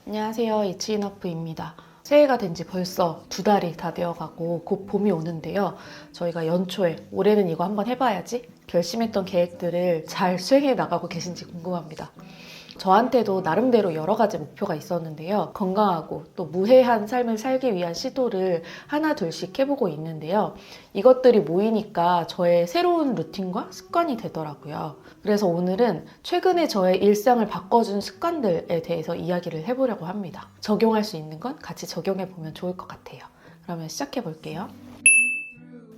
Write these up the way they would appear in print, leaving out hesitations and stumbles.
안녕하세요, 이치인워프입니다. 새해가 된 지 벌써 2달이 다 되어가고 곧 봄이 오는데요. 저희가 연초에 올해는 이거 한번 해봐야지 결심했던 계획들을 잘 수행해 나가고 계신지 궁금합니다. 저한테도 나름대로 여러 가지 목표가 있었는데요. 건강하고 또 무해한 삶을 살기 위한 시도를 하나 둘씩 해보고 있는데요. 이것들이 모이니까 저의 새로운 루틴과 습관이 되더라고요. 그래서 오늘은 최근에 저의 일상을 바꿔준 습관들에 대해서 이야기를 해보려고 합니다. 적용할 수 있는 건 같이 적용해보면 좋을 것 같아요. 그러면 시작해볼게요.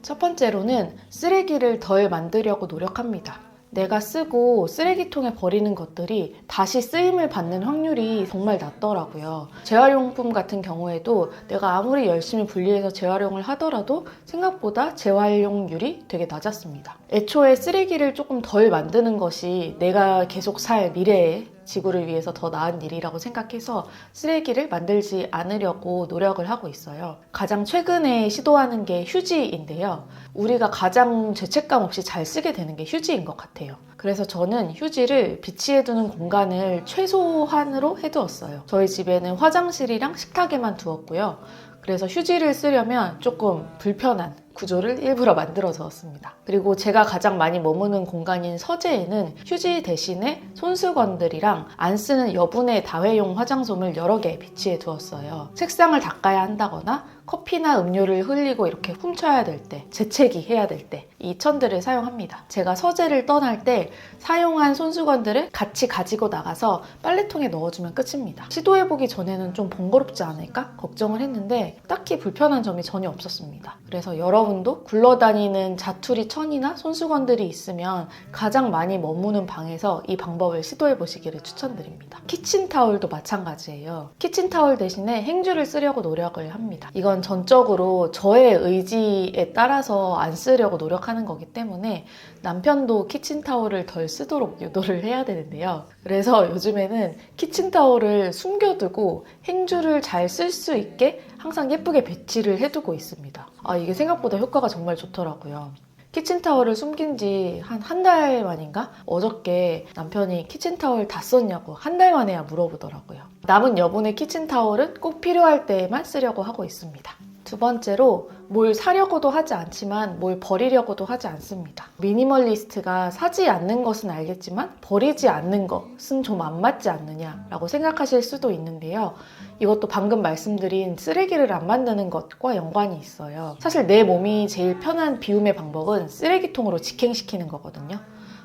첫 번째로는 쓰레기를 덜 만들려고 노력합니다. 내가 쓰고 쓰레기통에 버리는 것들이 다시 쓰임을 받는 확률이 정말 낮더라고요. 재활용품 같은 경우에도 내가 아무리 열심히 분리해서 재활용을 하더라도 생각보다 재활용률이 되게 낮았습니다. 애초에 쓰레기를 조금 덜 만드는 것이 내가 계속 살 미래에 지구를 위해서 더 나은 일이라고 생각해서 쓰레기를 만들지 않으려고 노력을 하고 있어요. 가장 최근에 시도하는 게 휴지인데요. 우리가 가장 죄책감 없이 잘 쓰게 되는 게 휴지인 것 같아요. 그래서 저는 휴지를 비치해두는 공간을 최소한으로 해두었어요. 저희 집에는 화장실이랑 식탁에만 두었고요. 그래서 휴지를 쓰려면 조금 불편한 구조를 일부러 만들어 두었습니다. 그리고 제가 가장 많이 머무는 공간인 서재에는 휴지 대신에 손수건들이랑 안 쓰는 여분의 다회용 화장솜을 여러 개 비치해 두었어요. 책상을 닦아야 한다거나 커피나 음료를 흘리고 이렇게 훔쳐야 될 때, 재채기 해야 될 때 이 천들을 사용합니다. 제가 서재를 떠날 때 사용한 손수건들을 같이 가지고 나가서 빨래통에 넣어주면 끝입니다. 시도해보기 전에는 좀 번거롭지 않을까 걱정을 했는데 딱히 불편한 점이 전혀 없었습니다. 그래서 여러분도 굴러다니는 자투리 천이나 손수건들이 있으면 가장 많이 머무는 방에서 이 방법을 시도해보시기를 추천드립니다. 키친타올도 마찬가지예요. 키친타올 대신에 행주를 쓰려고 노력을 합니다. 이건 전적으로 저의 의지에 따라서 안 쓰려고 노력하는 거기 때문에 남편도 키친타올을 덜 쓰도록 유도를 해야 되는데요. 그래서 요즘에는 키친타올을 숨겨두고 행주를 잘 쓸 수 있게 항상 예쁘게 배치를 해두고 있습니다. 이게 생각보다 효과가 정말 좋더라고요. 키친타월을 숨긴 지 한 달 만인가? 어저께 남편이 키친타월 다 썼냐고 한 달 만에야 물어보더라고요. 남은 여분의 키친타월은 꼭 필요할 때에만 쓰려고 하고 있습니다. 두 번째로 뭘 사려고도 하지 않지만 뭘 버리려고도 하지 않습니다. 미니멀리스트가 사지 않는 것은 알겠지만 버리지 않는 것은 좀 안 맞지 않느냐라고 생각하실 수도 있는데요. 이것도 방금 말씀드린 쓰레기를 안 만드는 것과 연관이 있어요. 사실 내 몸이 제일 편한 비움의 방법은 쓰레기통으로 직행시키는 거거든요.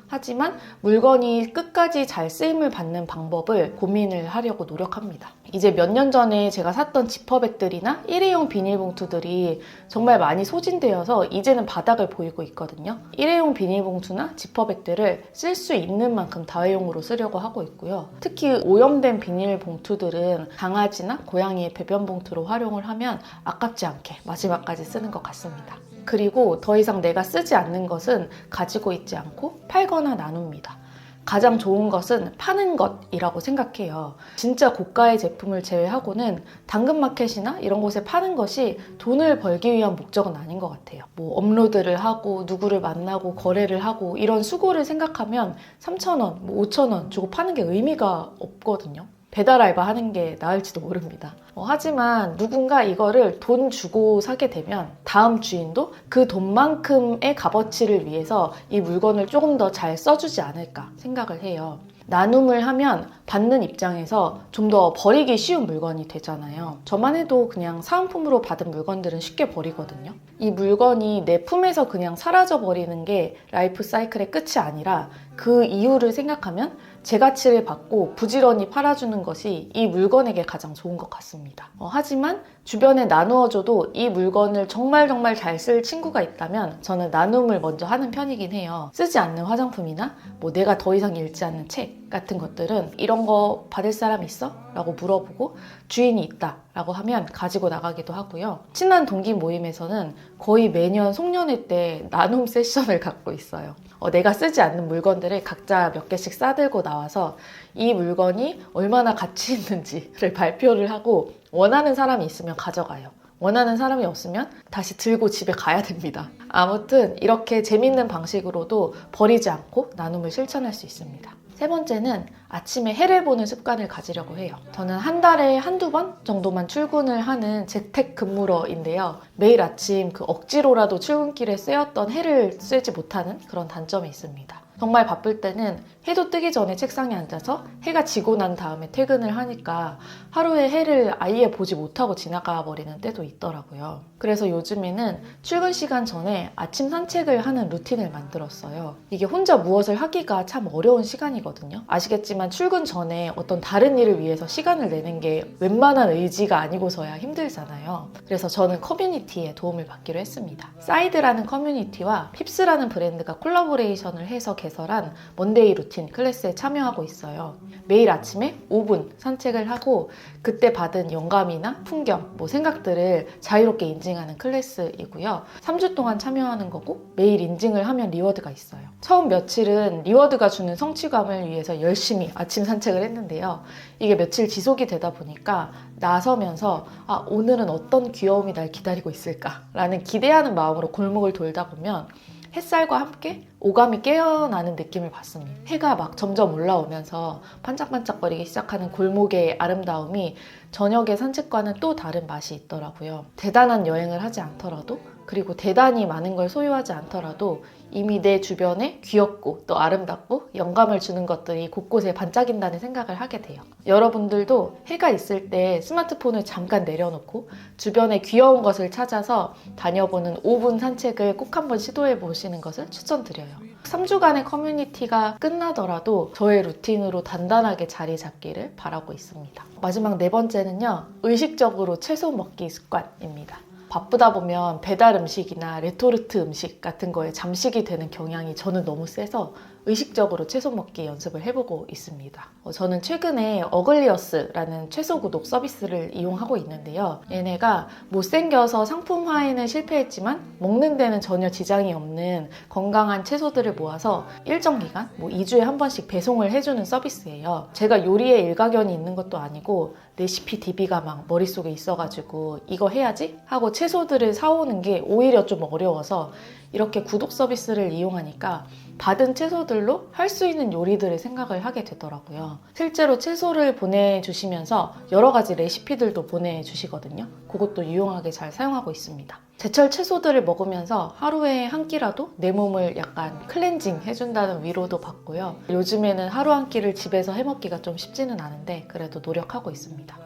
하지만 물건이 끝까지 잘 쓰임을 받는 방법을 고민을 하려고 노력합니다. 이제 몇 년 전에 제가 샀던 지퍼백들이나 일회용 비닐봉투들이 정말 많이 소진되어서 이제는 바닥을 보이고 있거든요. 일회용 비닐봉투나 지퍼백들을 쓸 수 있는 만큼 다회용으로 쓰려고 하고 있고요. 특히 오염된 비닐봉투들은 강아지나 고양이의 배변봉투로 활용을 하면 아깝지 않게 마지막까지 쓰는 것 같습니다. 그리고 더 이상 내가 쓰지 않는 것은 가지고 있지 않고 팔거나 나눕니다. 가장 좋은 것은 파는 것이라고 생각해요. 진짜 고가의 제품을 제외하고는 당근마켓이나 이런 곳에 파는 것이 돈을 벌기 위한 목적은 아닌 것 같아요. 업로드를 하고 누구를 만나고 거래를 하고 이런 수고를 생각하면 3,000원, 5,000원 주고 파는 게 의미가 없거든요. 배달 알바 하는 게 나을지도 모릅니다. 하지만 누군가 이거를 돈 주고 사게 되면 다음 주인도 그 돈만큼의 값어치를 위해서 이 물건을 조금 더 잘 써주지 않을까 생각을 해요. 나눔을 하면 받는 입장에서 좀 더 버리기 쉬운 물건이 되잖아요. 저만 해도 그냥 사은품으로 받은 물건들은 쉽게 버리거든요. 이 물건이 내 품에서 그냥 사라져 버리는 게 라이프 사이클의 끝이 아니라 그 이유를 생각하면 제 가치를 받고 부지런히 팔아주는 것이 이 물건에게 가장 좋은 것 같습니다. 하지만 주변에 나누어줘도 이 물건을 정말 잘 쓸 친구가 있다면 저는 나눔을 먼저 하는 편이긴 해요. 쓰지 않는 화장품이나 내가 더 이상 읽지 않는 책 같은 것들은 이런 거 받을 사람 있어? 라고 물어보고 주인이 있다 라고 하면 가지고 나가기도 하고요. 친한 동기 모임에서는 거의 매년 송년회 때 나눔 세션을 갖고 있어요. 내가 쓰지 않는 물건들을 각자 몇 개씩 싸들고 나와서 이 물건이 얼마나 가치 있는지를 발표를 하고 원하는 사람이 있으면 가져가요. 원하는 사람이 없으면 다시 들고 집에 가야 됩니다. 아무튼 이렇게 재밌는 방식으로도 버리지 않고 나눔을 실천할 수 있습니다. 세 번째는 아침에 해를 보는 습관을 가지려고 해요. 저는 한 달에 한두 번 정도만 출근을 하는 재택근무러인데요. 매일 아침 그 억지로라도 출근길에 쐬었던 해를 쐬지 못하는 그런 단점이 있습니다. 정말 바쁠 때는 해도 뜨기 전에 책상에 앉아서 해가 지고 난 다음에 퇴근을 하니까 하루에 해를 아예 보지 못하고 지나가 버리는 때도 있더라고요. 그래서 요즘에는 출근 시간 전에 아침 산책을 하는 루틴을 만들었어요. 이게 혼자 무엇을 하기가 참 어려운 시간이거든요. 아시겠지만 출근 전에 어떤 다른 일을 위해서 시간을 내는 게 웬만한 의지가 아니고서야 힘들잖아요. 그래서 저는 커뮤니티에 도움을 받기로 했습니다. 사이드라는 커뮤니티와 핍스라는 브랜드가 콜라보레이션을 해서 개설한 먼데이 루틴 클래스에 참여하고 있어요. 매일 아침에 5분 산책을 하고 그때 받은 영감이나 풍경, 생각들을 자유롭게 인증하는 클래스이고요. 3주 동안 참여하는 거고 매일 인증을 하면 리워드가 있어요. 처음 며칠은 리워드가 주는 성취감을 위해서 열심히 아침 산책을 했는데요. 이게 며칠 지속이 되다 보니까 나서면서 오늘은 어떤 귀여움이 날 기다리고 있을까라는 기대하는 마음으로 골목을 돌다 보면 햇살과 함께 오감이 깨어나는 느낌을 받습니다. 해가 막 점점 올라오면서 반짝반짝거리기 시작하는 골목의 아름다움이 저녁의 산책과는 또 다른 맛이 있더라고요. 대단한 여행을 하지 않더라도 그리고 대단히 많은 걸 소유하지 않더라도 이미 내 주변에 귀엽고 또 아름답고 영감을 주는 것들이 곳곳에 반짝인다는 생각을 하게 돼요. 여러분들도 해가 있을 때 스마트폰을 잠깐 내려놓고 주변에 귀여운 것을 찾아서 다녀보는 5분 산책을 꼭 한번 시도해 보시는 것을 추천드려요. 3주간의 커뮤니티가 끝나더라도 저의 루틴으로 단단하게 자리 잡기를 바라고 있습니다. 마지막 네 번째는요. 의식적으로 채소 먹기 습관입니다. 바쁘다 보면 배달 음식이나 레토르트 음식 같은 거에 잠식이 되는 경향이 저는 너무 세서 의식적으로 채소 먹기 연습을 해보고 있습니다. 저는 최근에 어글리어스라는 채소 구독 서비스를 이용하고 있는데요. 얘네가 못생겨서 상품화에는 실패했지만 먹는 데는 전혀 지장이 없는 건강한 채소들을 모아서 일정 기간, 2주에 한 번씩 배송을 해주는 서비스예요. 제가 요리에 일가견이 있는 것도 아니고 레시피 DB가 막 머릿속에 있어가지고 이거 해야지 하고 채소들을 사오는 게 오히려 좀 어려워서 이렇게 구독 서비스를 이용하니까 받은 채소들로 할 수 있는 요리들을 생각을 하게 되더라고요. 실제로 채소를 보내주시면서 여러 가지 레시피들도 보내주시거든요. 그것도 유용하게 잘 사용하고 있습니다. 제철 채소들을 먹으면서 하루에 한 끼라도 내 몸을 약간 클렌징 해준다는 위로도 받고요. 요즘에는 하루 한 끼를 집에서 해먹기가 좀 쉽지는 않은데 그래도 노력하고 있습니다.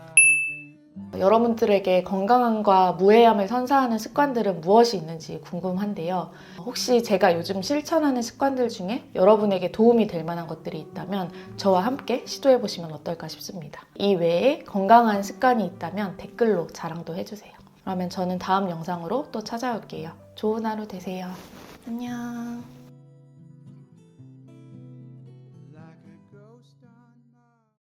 여러분들에게 건강함과 무해함을 선사하는 습관들은 무엇이 있는지 궁금한데요. 혹시 제가 요즘 실천하는 습관들 중에 여러분에게 도움이 될 만한 것들이 있다면 저와 함께 시도해보시면 어떨까 싶습니다. 이 외에 건강한 습관이 있다면 댓글로 자랑도 해주세요. 그러면 저는 다음 영상으로 또 찾아올게요. 좋은 하루 되세요. 안녕.